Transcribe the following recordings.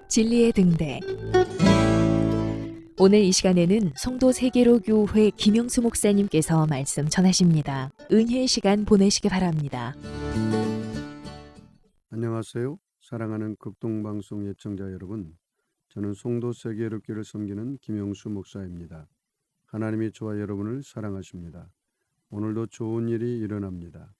진리의 등대. 오늘 이 시간에는 성도 세계로교회 김영수 목사님께서 말씀 전하십니다. 은혜의 시간 보내시기 바랍니다. 안녕하세요. 사랑하는 극동방송 예청자 여러분. 저는 성도 세계로교회를 섬기는 김영수 목사입니다. 하나님이 저와 여러분을 사랑하십니다. 오늘도 좋은 일이 일어납니다.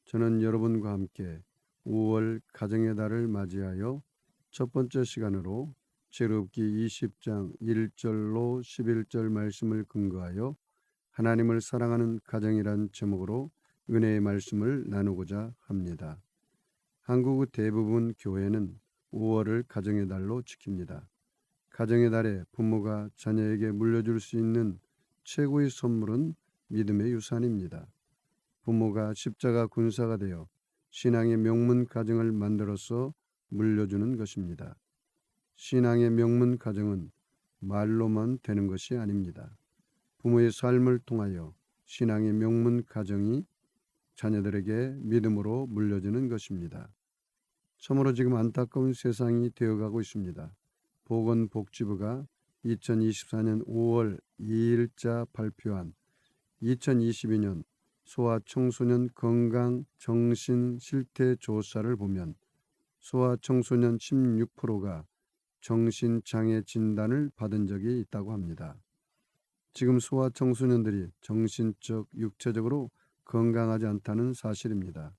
저는 여러분과 함께 5월 가정의 달을 맞이하여 첫 번째 시간으로 출애굽기 20장 1절로 11절 말씀을 근거하여 하나님을 사랑하는 가정이란 제목으로 은혜의 말씀을 나누고자 합니다. 한국 대부분 교회는 5월을 가정의 달로 지킵니다. 가정의 달에 부모가 자녀에게 물려줄 수 있는 최고의 선물은 믿음의 유산입니다. 부모가 십자가 군사가 되어 신앙의 명문 가정을 만들어서 물려주는 것입니다. 신앙의 명문 가정은 말로만 되는 것이 아닙니다. 부모의 삶을 통하여 신앙의 명문 가정이 자녀들에게 믿음으로 물려주는 것입니다. 참으로 지금 안타까운 세상이 되어가고 있습니다. 보건복지부가 2024년 5월 2일자 발표한 2022년 소아청소년 건강 정신 실태 조사를 보면 소아청소년 16%가 정신장애 진단을 받은 적이 있다고 합니다. 지금 소아청소년들이 정신적, 육체적으로 건강하지 않다는 사실입니다.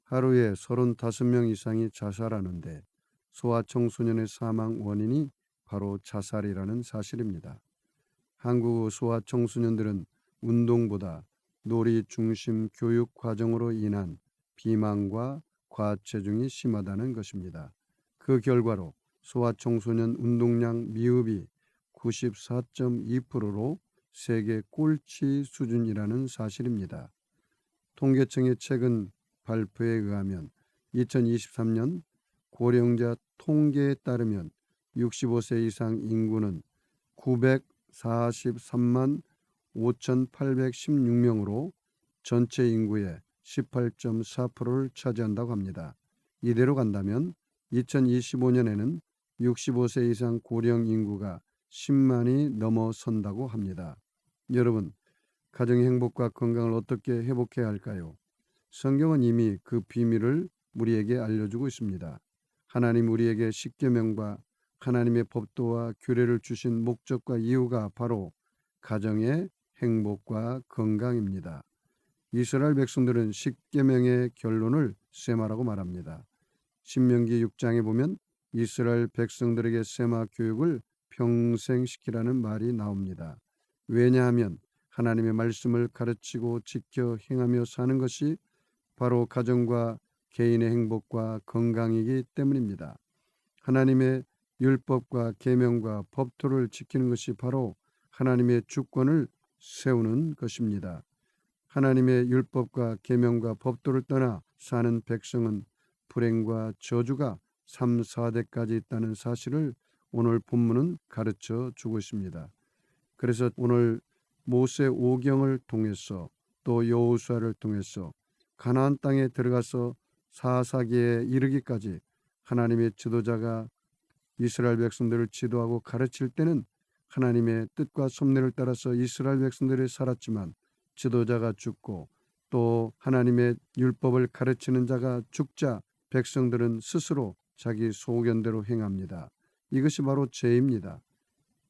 하루에 35명 이상이 자살하는데 소아청소년의 사망 원인이 바로 자살이라는 사실입니다. 한국 소아청소년들은 운동보다 놀이 중심 교육 과정으로 인한 비만과 과체중이 심하다는 것입니다. 그 결과로 소아청소년 운동량 미흡이 94.2%로 세계 꼴찌 수준이라는 사실입니다. 통계청의 최근 발표에 의하면 2023년 고령자 통계에 따르면 65세 이상 인구는 943만 5,816명으로 전체 인구의 18.4%를 차지한다고 합니다. 이대로 간다면 2025년에는 65세 이상 고령 인구가 10만이 넘어선다고 합니다. 여러분, 가정의 행복과 건강을 어떻게 회복해야 할까요? 성경은 이미 그 비밀을 우리에게 알려주고 있습니다. 하나님 우리에게 십계명과 하나님의 법도와 규례를 주신 목적과 이유가 바로 가정의 행복과 건강입니다. 이스라엘 백성들은 십계명의 결론을 세마라고 말합니다. 신명기 6장에 보면 이스라엘 백성들에게 세마 교육을 평생 시키라는 말이 나옵니다. 왜냐하면 하나님의 말씀을 가르치고 지켜 행하며 사는 것이 바로 가정과 개인의 행복과 건강이기 때문입니다. 하나님의 율법과 계명과 법도를 지키는 것이 바로 하나님의 주권을 세우는 것입니다. 하나님의 율법과 계명과 법도를 떠나 사는 백성은 불행과 저주가 3, 4대까지 있다는 사실을 오늘 본문은 가르쳐 주고 있습니다. 그래서 오늘 모세 오경을 통해서 또 여호수아를 통해서 가나안 땅에 들어가서 사사기에 이르기까지 하나님의 지도자가 이스라엘 백성들을 지도하고 가르칠 때는 하나님의 뜻과 섭리를 따라서 이스라엘 백성들이 살았지만 지도자가 죽고 또 하나님의 율법을 가르치는 자가 죽자 백성들은 스스로 자기 소견대로 행합니다. 이것이 바로 죄입니다.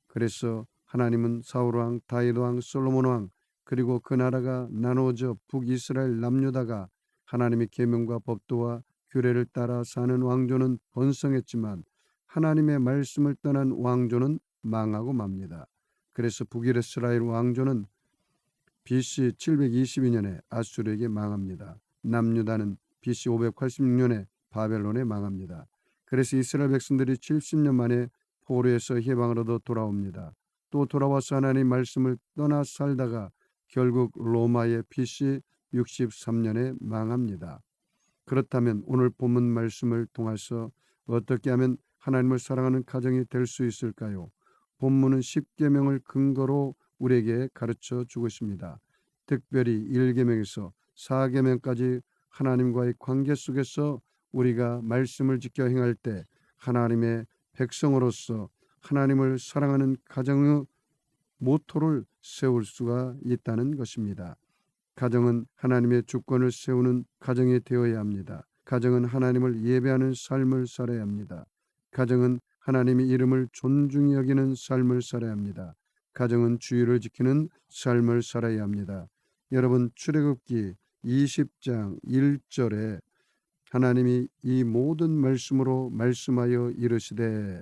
그래서 하나님은 사울왕, 다윗왕, 솔로몬왕 그리고 그 나라가 나누어져 북이스라엘 남유다가 하나님의 계명과 법도와 규례를 따라 사는 왕조는 번성했지만 하나님의 말씀을 떠난 왕조는 망하고 맙니다. 그래서 북이스라엘 왕조는 BC 722년에 아수르에게 망합니다. 남유다는 BC 586년에 바벨론에 망합니다. 그래서 이스라엘 백성들이 70년 만에 포로에서 해방을 얻어 돌아옵니다. 또 돌아와서 하나님의 말씀을 떠나 살다가 결국 로마의 BC 63년에 망합니다. 그렇다면 오늘 본문 말씀을 통해서 어떻게 하면 하나님을 사랑하는 가정이 될 수 있을까요? 본문은 십계명을 근거로 우리에게 가르쳐 주고 있습니다. 특별히 1계명에서 4계명까지 하나님과의 관계 속에서 우리가 말씀을 지켜 행할 때 하나님의 백성으로서 하나님을 사랑하는 가정의 모토를 세울 수가 있다는 것입니다. 가정은 하나님의 주권을 세우는 가정이 되어야 합니다. 가정은 하나님을 예배하는 삶을 살아야 합니다. 가정은 하나님의 이름을 존중히 여기는 삶을 살아야 합니다. 가정은 주의를 지키는 삶을 살아야 합니다. 여러분, 출애굽기 20장 1절에 하나님이 이 모든 말씀으로 말씀하여 이르시되,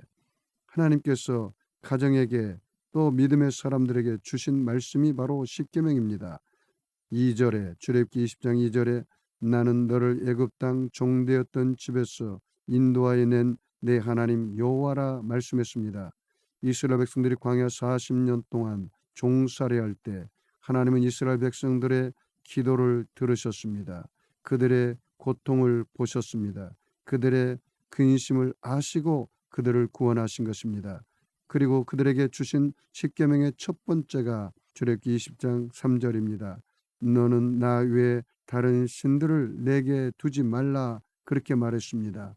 하나님께서 가정에게 또 믿음의 사람들에게 주신 말씀이 바로 십계명입니다. 2절에, 출애굽기 20장 2절에 나는 너를 애굽 땅 종되었던 집에서 인도하여 낸 내 하나님 여호와라 말씀했습니다. 이스라엘 백성들이 광야 40년 동안 종살이할 때 하나님은 이스라엘 백성들의 기도를 들으셨습니다. 그들의 고통을 보셨습니다. 그들의 근심을 아시고 그들을 구원하신 것입니다. 그리고 그들에게 주신 십계명의 첫 번째가 출애굽기 20장 3절입니다. 너는 나 외에 다른 신들을 내게 두지 말라, 그렇게 말했습니다.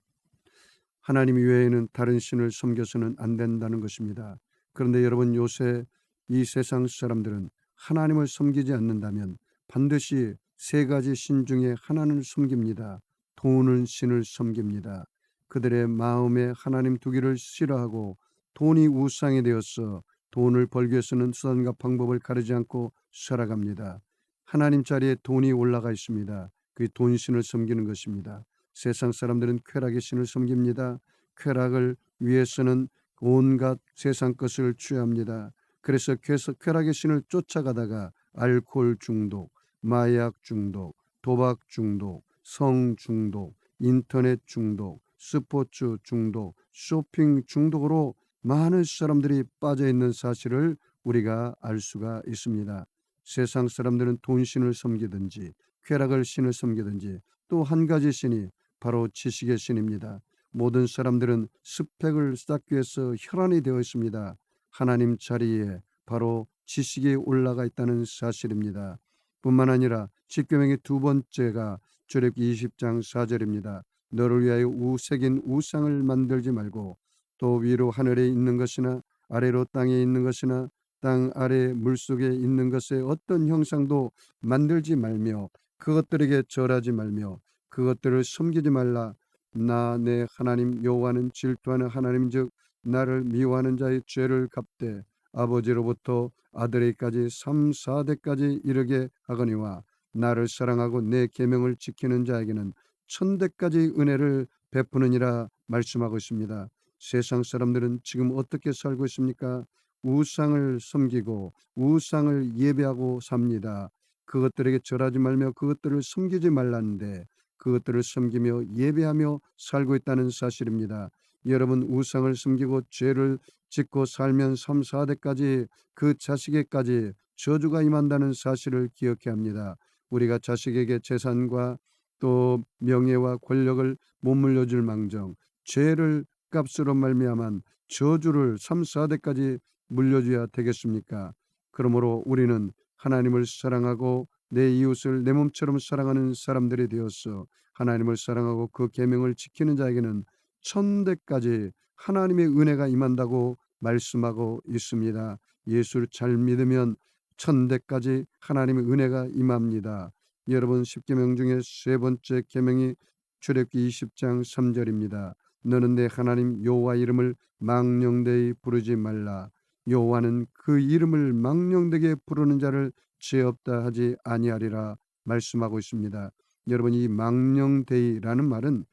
하나님 외에는 다른 신을 섬겨서는 안 된다는 것입니다. 그런데 여러분, 요새 이 세상 사람들은 하나님을 섬기지 않는다면 반드시 세 가지 신 중에 하나는 섬깁니다. 돈은 신을 섬깁니다. 그들의 마음에 하나님 두기를 싫어하고 돈이 우상이 되어서 돈을 벌기 위해서는 수단과 방법을 가리지 않고 살아갑니다. 하나님 자리에 돈이 올라가 있습니다. 그 돈신을 섬기는 것입니다. 세상 사람들은 쾌락의 신을 섬깁니다. 쾌락을 위해서는 온갖 세상 것을 취합니다. 그래서 쾌락의 신을 쫓아가다가 알코올 중독, 마약 중독, 도박 중독, 성 중독, 인터넷 중독, 스포츠 중독, 쇼핑 중독으로 많은 사람들이 빠져 있는 사실을 우리가 알 수가 있습니다. 세상 사람들은 돈신을 섬기든지 쾌락을 신을 섬기든지, 또 한 가지 신이 바로 지식의 신입니다. 모든 사람들은 스펙을 쌓기 위해서 혈안이 되어 있습니다. 하나님 자리에 바로 지식이 올라가 있다는 사실입니다. 뿐만 아니라 십계명의 두 번째가 출애굽기 20장 4절입니다. 너를 위하여 새긴 우상을 만들지 말고, 또 위로 하늘에 있는 것이나 아래로 땅에 있는 것이나 땅 아래 물속에 있는 것의 어떤 형상도 만들지 말며 그것들에게 절하지 말며 그것들을 섬기지 말라. 나 내 하나님 여호와는 질투하는 하나님인즉 나를 미워하는 자의 죄를 갚되 아버지로부터 아들에게까지 3, 4대까지 이르게 하거니와 나를 사랑하고 내 계명을 지키는 자에게는 천대까지 은혜를 베푸느니라 말씀하고 있습니다. 세상 사람들은 지금 어떻게 살고 있습니까? 우상을 섬기고 우상을 예배하고 삽니다. 그것들에게 절하지 말며 그것들을 섬기지 말라는데 그것들을 섬기며 예배하며 살고 있다는 사실입니다. 여러분, 우상을 섬기고 죄를 짓고 살면 3, 4대까지 그 자식에게까지 저주가 임한다는 사실을 기억해야 합니다. 우리가 자식에게 재산과 또 명예와 권력을 못 물려줄 망정 죄를 값으로 말미암은 저주를 3, 4대까지 물려줘야 되겠습니까? 그러므로 우리는 하나님을 사랑하고 내 이웃을 내 몸처럼 사랑하는 사람들이 되어서 하나님을 사랑하고 그 계명을 지키는 자에게는 천대까지 하나님의 은혜가 임한다고 말씀하고 있습니다. 예수를 잘 믿으면 천대까지 하나님의 은혜가 임합니다. 여러분, 십계명 중에 세 번째 계명이 출애굽기 20장 3절입니다. 너는 내 하나님 여호와 이름을 망령되이 부르지 말라. 여호와는 그 이름을 망령되게 부르는 자를 죄 없다 하지 아니하리라 말씀하고 있습니다. 여러분, 이 망령되이라는 말은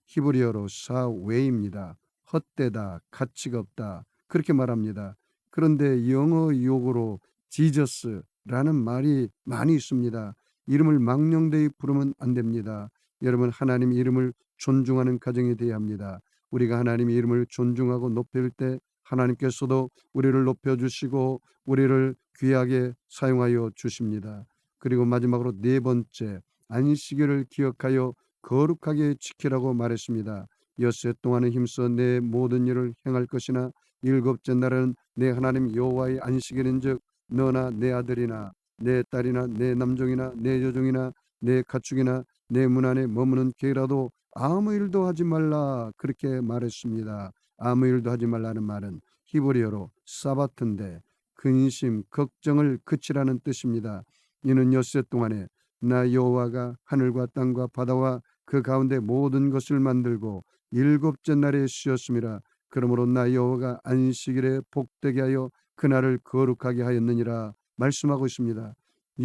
히브리어로 사웨입니다. 헛되다, 가치가 없다, 그렇게 말합니다. 그런데 영어 용어로 지저스라는 말이 많이 있습니다. 이름을 망령되이 부르면 안 됩니다. 여러분, 하나님 이름을 존중하는 가정이 되어야 합니다. 우리가 하나님의 이름을 존중하고 높일 때 하나님께서도 우리를 높여주시고 우리를 귀하게 사용하여 주십니다. 그리고 마지막으로 네 번째, 안식일을 기억하여 거룩하게 지키라고 말했습니다. 엿새 동안은 힘써 내 모든 일을 행할 것이나 일곱째 날은 내 하나님 여호와의 안식일인즉 너나 내 아들이나 내 딸이나 내 남종이나 내 여종이나 내 가축이나 내 문 안에 머무는 개라도 아무 일도 하지 말라, 그렇게 말했습니다. 아무 일도 하지 말라는 말은 히브리어로 사바트인데 근심, 걱정을 그치라는 뜻입니다. 이는 엿새 동안에 나 여호와가 하늘과 땅과 바다와 그 가운데 모든 것을 만들고 일곱째 날에 쉬었음이라. 그러므로 나 여호와가 안식일에 복되게 하여 그날을 거룩하게 하였느니라 말씀하고 있습니다.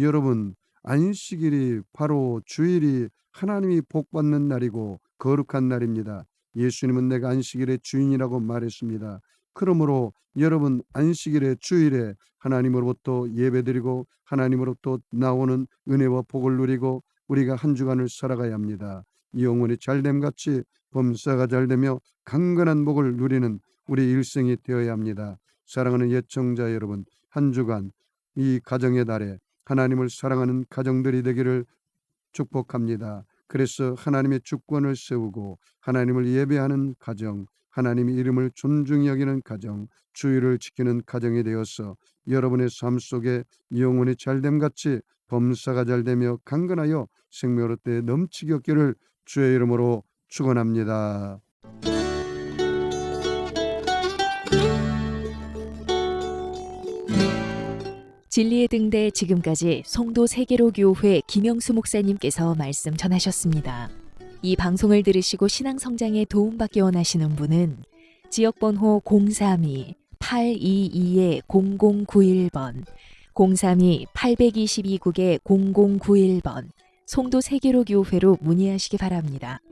여러분, 안식일이 바로 주일이 하나님이 복받는 날이고 거룩한 날입니다. 예수님은 내가 안식일의 주인이라고 말했습니다. 그러므로 여러분, 안식일의 주일에 하나님으로부터 예배드리고 하나님으로부터 나오는 은혜와 복을 누리고 우리가 한 주간을 살아가야 합니다. 영혼이 잘됨같이 범사가 잘되며 강건한 복을 누리는 우리 일생이 되어야 합니다. 사랑하는 예청자 여러분, 한 주간 이 가정의 달에 하나님을 사랑하는 가정들이 되기를 축복합니다. 그래서 하나님의 주권을 세우고 하나님을 예배하는 가정, 하나님의 이름을 존중히 여기는 가정, 주의를 지키는 가정이 되어서 여러분의 삶 속에 영혼이 잘됨같이 범사가 잘되며 강건하여 생명의 때에 넘치게 없기를 주의 이름으로 축원합니다. 진리의 등대 지금까지 송도 세계로교회 김영수 목사님께서 말씀 전하셨습니다. 이 방송을 들으시고 신앙 성장에 도움받기 원하시는 분은 지역번호 032-822-0091번, 032-822국에 0091번 송도 세계로교회로 문의하시기 바랍니다.